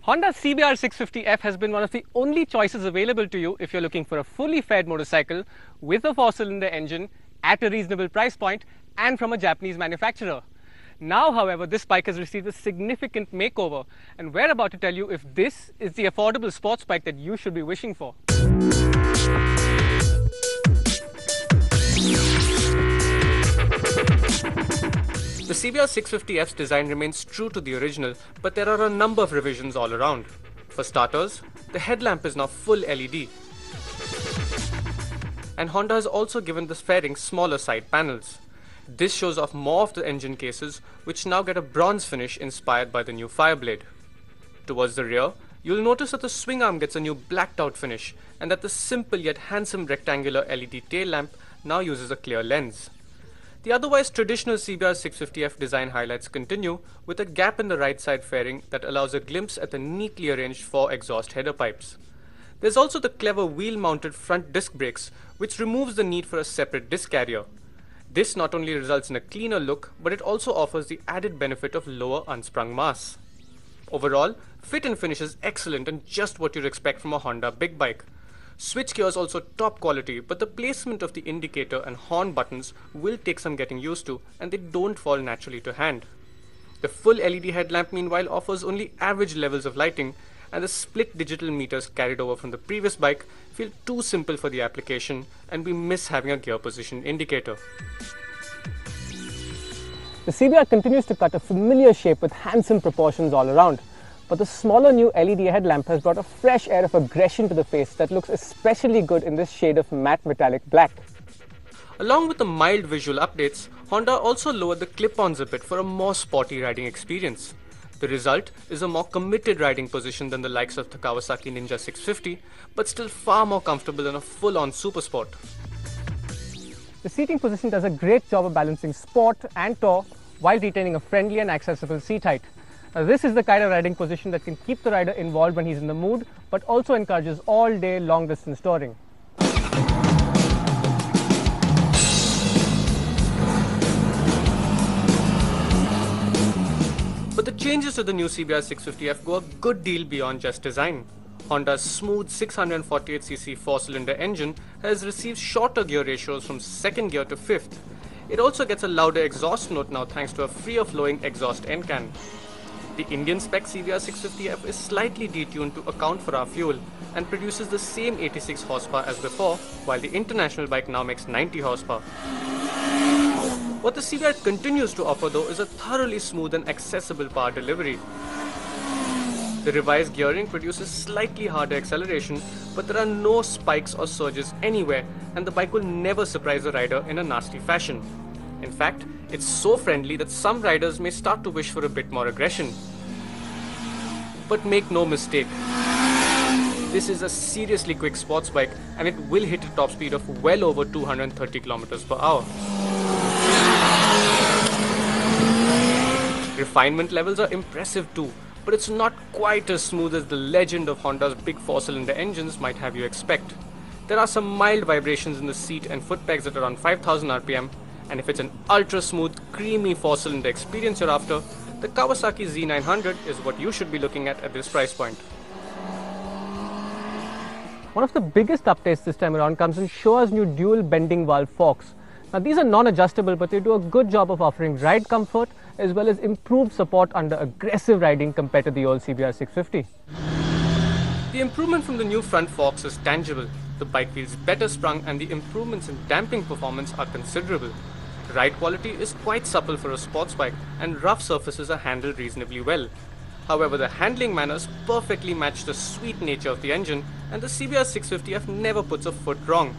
Honda's CBR 650F has been one of the only choices available to you if you're looking for a fully fed motorcycle with a 4-cylinder engine at a reasonable price point and from a Japanese manufacturer. Now, however, this bike has received a significant makeover, and we're about to tell you if this is the affordable sports bike that you should be wishing for. The CBR 650F's design remains true to the original, but there are a number of revisions all around. For starters, the headlamp is now full LED. And Honda has also given the fairing smaller side panels. This shows off more of the engine cases, which now get a bronze finish inspired by the new Fireblade. Towards the rear, you'll notice that the swing arm gets a new blacked out finish, and that the simple yet handsome rectangular LED tail lamp now uses a clear lens. The otherwise traditional CBR 650F design highlights continue with a gap in the right side fairing that allows a glimpse at the neatly arranged 4 exhaust header pipes. There's also the clever wheel-mounted front disc brakes, which removes the need for a separate disc carrier. This not only results in a cleaner look, but it also offers the added benefit of lower unsprung mass. Overall, fit and finish is excellent and just what you'd expect from a Honda big bike. Switchgear is also top quality, but the placement of the indicator and horn buttons will take some getting used to, and they don't fall naturally to hand. The full LED headlamp meanwhile offers only average levels of lighting, and the split digital meters carried over from the previous bike feel too simple for the application, and we miss having a gear position indicator. The CBR continues to cut a familiar shape with handsome proportions all around. But the smaller new LED headlamp has brought a fresh air of aggression to the face that looks especially good in this shade of matte metallic black. Along with the mild visual updates, Honda also lowered the clip-ons a bit for a more sporty riding experience. The result is a more committed riding position than the likes of the Kawasaki Ninja 650, but still far more comfortable than a full-on Supersport. The seating position does a great job of balancing sport and tour while retaining a friendly and accessible seat height. This is the kind of riding position that can keep the rider involved when he's in the mood, but also encourages all-day long-distance touring. But the changes to the new CBR 650F go a good deal beyond just design. Honda's smooth 648cc 4-cylinder engine has received shorter gear ratios from 2nd gear to 5th. It also gets a louder exhaust note now thanks to a freer-flowing exhaust end can. The Indian spec CBR 650F is slightly detuned to account for our fuel and produces the same 86 horsepower as before, while the international bike now makes 90 horsepower. What the CBR continues to offer though is a thoroughly smooth and accessible power delivery. The revised gearing produces slightly harder acceleration, but there are no spikes or surges anywhere, and the bike will never surprise a rider in a nasty fashion. In fact, it's so friendly that some riders may start to wish for a bit more aggression. But make no mistake, this is a seriously quick sports bike, and it will hit a top speed of well over 230 km per hour. Refinement levels are impressive too, but it's not quite as smooth as the legend of Honda's big 4-cylinder engines might have you expect. There are some mild vibrations in the seat and foot pegs at around 5000 RPM, and if it's an ultra-smooth, creamy 4-cylinder experience you're after, the Kawasaki Z900 is what you should be looking at this price point. One of the biggest updates this time around comes in Showa's new dual bending valve forks. Now these are non-adjustable, but they do a good job of offering ride comfort as well as improved support under aggressive riding compared to the old CBR 650. The improvement from the new front forks is tangible. The bike feels better sprung and the improvements in damping performance are considerable. Ride quality is quite supple for a sports bike and rough surfaces are handled reasonably well. However, the handling manners perfectly match the sweet nature of the engine, and the CBR 650F never puts a foot wrong.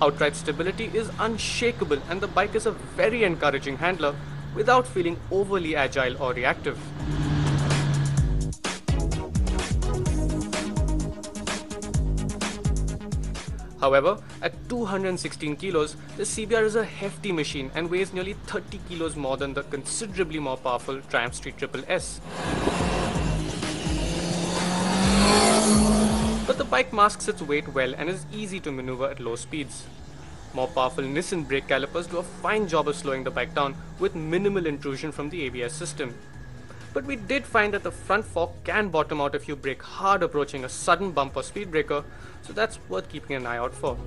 Outright stability is unshakable and the bike is a very encouraging handler without feeling overly agile or reactive. However, at 216 kilos, the CBR is a hefty machine and weighs nearly 30 kilos more than the considerably more powerful Triumph Street Triple S. But the bike masks its weight well and is easy to maneuver at low speeds. More powerful Nissan brake calipers do a fine job of slowing the bike down with minimal intrusion from the ABS system. but we did find that the front fork can bottom out if you brake hard approaching a sudden bump or speed breaker, so that's worth keeping an eye out for.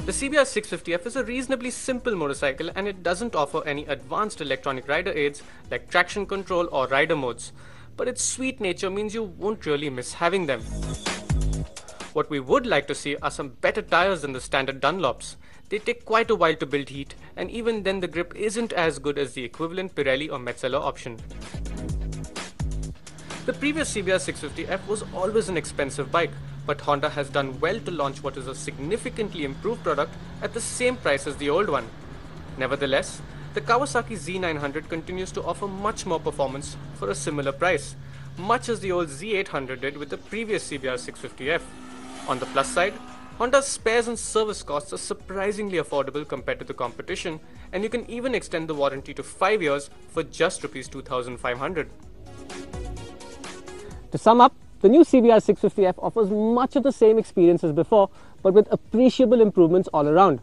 The CBR 650F is a reasonably simple motorcycle, and it doesn't offer any advanced electronic rider aids like traction control or rider modes, but its sweet nature means you won't really miss having them. What we would like to see are some better tires than the standard Dunlops. They take quite a while to build heat, and even then the grip isn't as good as the equivalent Pirelli or Metzeler option. The previous CBR 650F was always an expensive bike, but Honda has done well to launch what is a significantly improved product at the same price as the old one. Nevertheless, the Kawasaki Z900 continues to offer much more performance for a similar price, much as the old Z800 did with the previous CBR 650F. On the plus side, Honda's spares and service costs are surprisingly affordable compared to the competition, and you can even extend the warranty to 5 years for just Rs 2,500. To sum up, the new CBR 650F offers much of the same experience as before, but with appreciable improvements all around.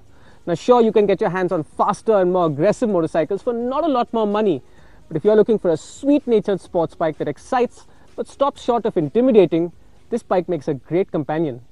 Now sure, you can get your hands on faster and more aggressive motorcycles for not a lot more money, but if you're looking for a sweet-natured sports bike that excites but stops short of intimidating, this bike makes a great companion.